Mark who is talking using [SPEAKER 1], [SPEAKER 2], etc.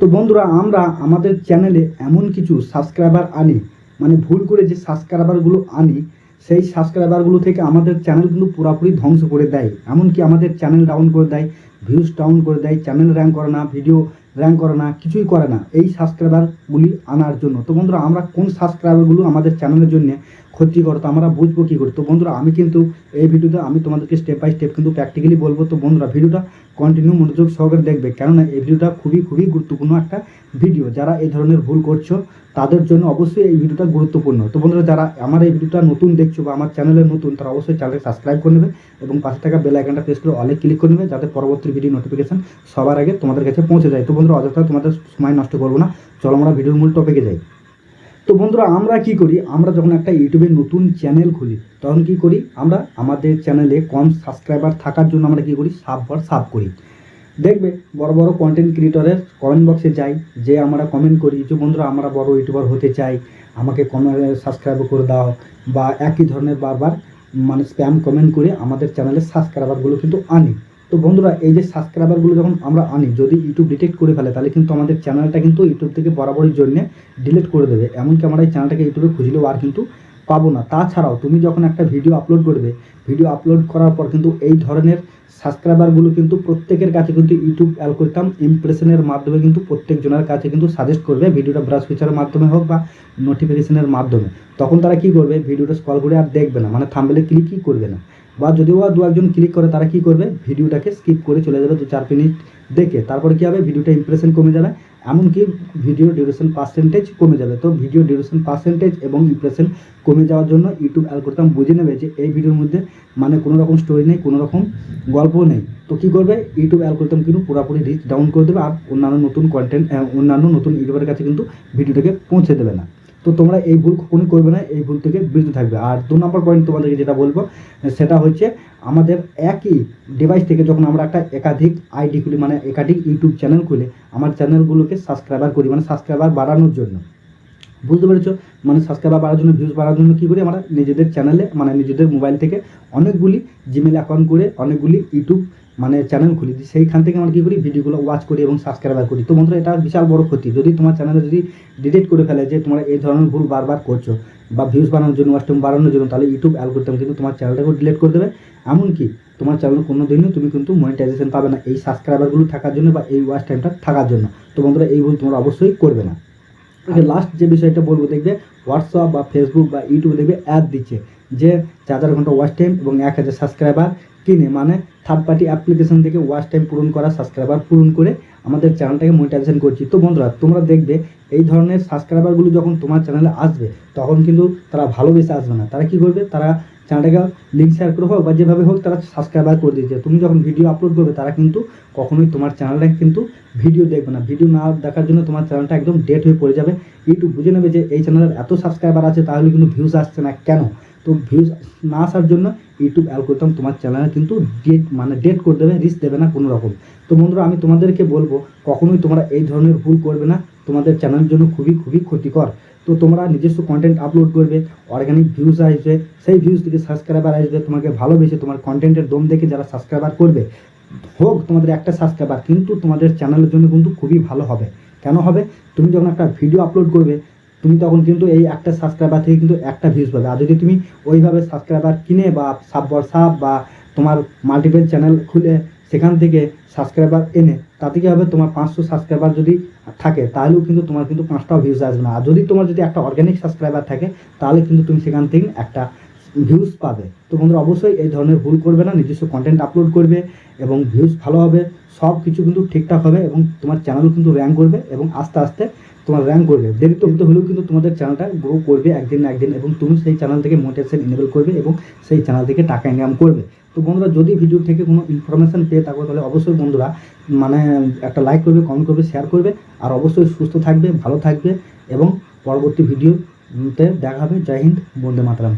[SPEAKER 1] তো বন্ধুরা আমরা আমাদের চ্যানেলে এমন কিছু সাবস্ক্রাইবার আনি, মানে ভুল করে যে সাবস্ক্রাইবারগুলো আনি সেই সাবস্ক্রাইবারগুলো থেকে আমাদের চ্যানেল কিন্তু পুরোপুরি ধ্বংস করে দেয়। এমনকি আমাদের চ্যানেল ডাউন করে দেয়, ভিউজ ডাউন করে দেয়, চ্যানেল র্যাঙ্ক করে না, ভিডিও র্যাঙ্ক করে না, কিছুই করে না এই সাবস্ক্রাইবারগুলি আনার জন্য। তো বন্ধুরা আমরা কোন সাবস্ক্রাইবারগুলো আমাদের চ্যানেলের জন্য ক্ষতিকর তো আমরা বুঝবো কী করি? তো বন্ধুরা আমি কিন্তু এই ভিডিওতে আমি তোমাদেরকে স্টেপ বাই স্টেপ কিন্তু প্র্যাকটিক্যালি বলবো। তো বন্ধুরা ভিডিওটা কন্টিনিউ মনোযোগ সহকারে দেখবে, কেননা এই ভিডিওটা খুবই গুরুত্বপূর্ণ একটা ভিডিও। যারা এই ধরনের ভুল করছো তাদের জন্য অবশ্যই এই ভিডিওটা গুরুত্বপূর্ণ। তো বন্ধুরা যারা আমার এই ভিডিওটা নতুন দেখছো বা আমার চ্যানেলে নতুন, তারা অবশ্যই চ্যানেলকে সাবস্ক্রাইব করে নেবে এবং পাশে থাকা বেল আইকনটা প্রেস করে অলে ক্লিক করে নেবে, যাতে পরবর্তী ভিডিও নোটিফিকেশন সবার আগে তোমাদের কাছে পৌঁছে যায়। তো বন্ধুরা অযথা তোমাদের সময় নষ্ট করবো না, চলো আমরা ভিডিওর মূল টপিকে যাই। তো বন্ধুরা আমরা কি করি, আমরা যখন একটা ইউটিউবে নতুন চ্যানেল খুলি তখন কি করি, আমরা আমাদের চ্যানেলে কম সাবস্ক্রাইবার থাকার জন্য আমরা কি করি, সাব করি। দেখবে বড় বড় কন্টেন্ট ক্রিয়েটরের কমেন্ট বক্সে যাই, যে আমরা কমেন্ট করি যে বন্ধুরা আমরা বড় ইউটিউবার হতে চাই, আমাকে সাবস্ক্রাইব করে দাও, বা একই ধরনের বারবার মানে স্প্যাম কমেন্ট করে আমাদের চ্যানেলের সাবস্ক্রাইবারগুলো কিন্তু আনি। তো বন্ধুরা এই যে সাবস্ক্রাইবারগুলো যখন আমরা আনি, যদি ইউটিউব ডিটেক্ট করে ফেলে তাহলে কিন্তু আমাদের চ্যানেলটা কিন্তু ইউটিউব থেকে বরাবরের জন্য ডিলিট করে দেবে। এমনকি আমরা এই চ্যানেলটাকে ইউটিউবে খুঁজলেও আর কিন্তু পাবো না। তাছাড়াও তুমি যখন একটা ভিডিও আপলোড করবে, ভিডিও আপলোড করার পর কিন্তু এই ধরনের সাবস্ক্রাইবারগুলো কিন্তু প্রত্যেকের কাছে কিন্তু ইউটিউব অ্যালগরিদম ইমপ্রেশনের মাধ্যমে কিন্তু প্রত্যেকজনের কাছে কিন্তু সাজেস্ট করবে, ভিডিওটা ব্রাউজ ফিচারের মাধ্যমে হোক বা নোটিফিকেশনের মাধ্যমে। তখন তারা কি করবে, ভিডিওটা স্ক্রল করে আর দেখবে না, মানে থাম্বনেলে ক্লিকই করবে না। বা যদিও বা দু একজন ক্লিক করে, তারা কি করবে, ভিডিওটাকে স্কিপ করে চলে যাবে 2-4 মিনিট দেখে। তারপরে কী হবে, ভিডিওটা ইমপ্রেশন কমে যাবে, এমনকি ভিডিও ডিউরেশন পার্সেন্টেজ কমে যাবে। তো ভিডিও ডিউরেশন পার্সেন্টেজ এবং ইমপ্রেশন কমে যাওয়ার জন্য ইউটিউব অ্যালগরিদম বুঝে নেবে যে এই ভিডিওর মধ্যে মানে কোনো রকম স্টোরি নেই, কোনো রকম গল্প নেই। তো কী করবে, ইউটিউব অ্যালগরিদম কিন্তু পুরোপুরি রিচ ডাউন করে দেবে, আর অন্যান্য নতুন কন্টেন্ট অন্যান্য নতুন ইউটিউবের কাছে কিন্তু ভিডিওটাকে পৌঁছে দেবে না। তো তোমরা এই ভুল কখনোই করবে না, এই ভুল থেকে বিরত থাকবে। আর 2 নম্বর পয়েন্ট তোমাদেরকে যেটা বলবো সেটা হচ্ছে, আমাদের একই ডিভাইস থেকে যখন আমরা একটা একাধিক আইডি খুলি, মানে একাধিক ইউটিউব চ্যানেল খুলে আমার চ্যানেলগুলোকে সাবস্ক্রাইবার করি, মানে সাবস্ক্রাইবার বাড়ানোর জন্য, বুঝতে পেরেছো? মানে সাবস্ক্রাইবার বাড়ার জন্য, ভিউজ বাড়ার জন্য কী করি, আমরা নিজেদের চ্যানেলে মানে নিজেদের মোবাইল থেকে অনেকগুলি জিমেল অ্যাকাউন্ট করে অনেকগুলি ইউটিউব মানে চ্যানেল খুলি, সেইখান থেকে আমরা কী করি, ভিডিওগুলো ওয়াচ করি এবং সাবস্ক্রাইবার করি। তো বন্ধুরা এটা বিশাল বড় ক্ষতি। যদি তোমার চ্যানেলে যদি ডিলিট করে ফেলে যে তোমরা এই ধরনের ভুল বারবার করছো বা ভিউজ বাড়ানোর জন্য, ওয়াচ টাইম বাড়ানোর জন্য, তাহলে ইউটিউব অ্যালগরিদম কিন্তু তোমার চ্যানেলটাকেও ডিলিট করে দেবে। এমনকি তোমার চ্যানেল কোনো দিনও তুমি কিন্তু মনিটাইজেশন পাবে না এই সাবস্ক্রাইবারগুলো থাকার জন্য বা এই ওয়াচ টাইমটা থাকার জন্য। তো বন্ধুরা এই ভুল তোমরা অবশ্যই করবে না। লাস্ট যে বিষয়টা বলবো, দেখবে হোয়াটসঅ্যাপ বা ফেসবুক বা ইউটিউবে দেখবে অ্যাড দিচ্ছে যে 4000 ঘন্টা ওয়াচ টাইম এবং 1000 সাবস্ক্রাইবার কিনে, মানে থার্ড পার্টি অ্যাপ্লিকেশন থেকে ওয়াচ টাইম পূরণ করা, সাবস্ক্রাইবার পূরণ করে আমাদের চ্যানেলটাকে মনিটাইজেশন করছি। তো বন্ধুরা তোমরা দেখবে এই ধরনের সাবস্ক্রাইবারগুলো যখন তোমার চ্যানেলে আসবে তখন কিন্তু তারা ভালোবেসে আসবে না, তারা কী করবে, তারা চ্যানেলটাকে লিঙ্ক শেয়ার করে হোক বা যেভাবে হোক তারা সাবস্ক্রাইবার করে দিচ্ছে। তুমি যখন ভিডিও আপলোড করবে তারা কিন্তু কখনোই তোমার চ্যানেলটাকে কিন্তু ভিডিও দেখবে না, ভিডিও না দেখার জন্য তোমার চ্যানেলটা একদম ডেড হয়ে পড়ে যাবে। ইউটিউব বুঝে নেবে যে এই চ্যানেলের এত সাবস্ক্রাইবার আছে, তাহলে কিন্তু ভিউজ আসছে না কেন। তো ভিউজ না আসার জন্য ইউটিউব অ্যালগরিদম তোমার চ্যানেলে কিন্তু ডেড করে দেবে, রিস্ক দেবে না কোনো রকম। তো বন্ধুরা আমি তোমাদেরকে বলবো কখনোই তোমরা এই ধরনের ভুল করবে না, তোমাদের চ্যানেলের জন্য খুবই ক্ষতিকর। তো তোমরা নিজস্ব কন্টেন্ট আপলোড করবে, অর্গানিক ভিউজ আসবে, সেই ভিউজ থেকে সাবস্ক্রাইবার আসবে, তোমাকে ভালোবেসে তোমার কন্টেন্টের দম দেখে যারা সাবস্ক্রাইবার করবে, হোক তোমাদের একটা সাবস্ক্রাইবার, কিন্তু তোমাদের চ্যানেলের জন্য কিন্তু খুবই ভালো হবে। কেন হবে, তুমি যখন একটা ভিডিও আপলোড করবে তুমি তখন কিন্তু এই একটা সাবস্ক্রাইবার থেকে কিন্তু একটা ভিউজ পাবে। আর যদি তুমি ওইভাবে সাবস্ক্রাইবার কিনে বা সাব বা তোমার মাল্টিপল চ্যানেল খুলে সেখান থেকে সাবস্ক্রাইবার এনে, তাতে কী হবে, তোমার 500 সাবস্ক্রাইবার যদি থাকে তাহলেও কিন্তু তোমার কিন্তু 5টাও ভিউজ আসবে না। আর যদি তোমার যদি একটা অর্গানিক সাবস্ক্রাইবার থাকে তাহলে কিন্তু তুমি সেখান থেকে একটা ভিউজ পাবে। তো বন্ধুরা অবশ্যই এই ধরনের ভুল করবে না, নিজস্ব কন্টেন্ট আপলোড করবে এবং ভিউজ ভালো হবে, সব কিছু কিন্তু ঠিকঠাক হবে এবং তোমার চ্যানেলও কিন্তু র্যাঙ্ক করবে এবং আস্তে আস্তে তোমার র্যাঙ্ক করবে। দেরিতে হলেও কিন্তু তোমাদের চ্যানেলটা গ্রো করবে একদিন না একদিন, এবং তুমি সেই চ্যানেল থেকে মোটিভেশন এনেবল করবে এবং সেই চ্যানেল থেকে টাকা ইনকাম করবে। তো বন্ধুরা যদি ভিডিও থেকে কোনো ইনফরমেশান পেয়ে থাকো তাহলে অবশ্যই বন্ধুরা মানে একটা লাইক করবে, কমেন্ট করবে, শেয়ার করবে, আর অবশ্যই সুস্থ থাকবে, ভালো থাকবে এবং পরবর্তী ভিডিওতে দেখা হবে। জয় হিন্দ, বন্দে মাতরম।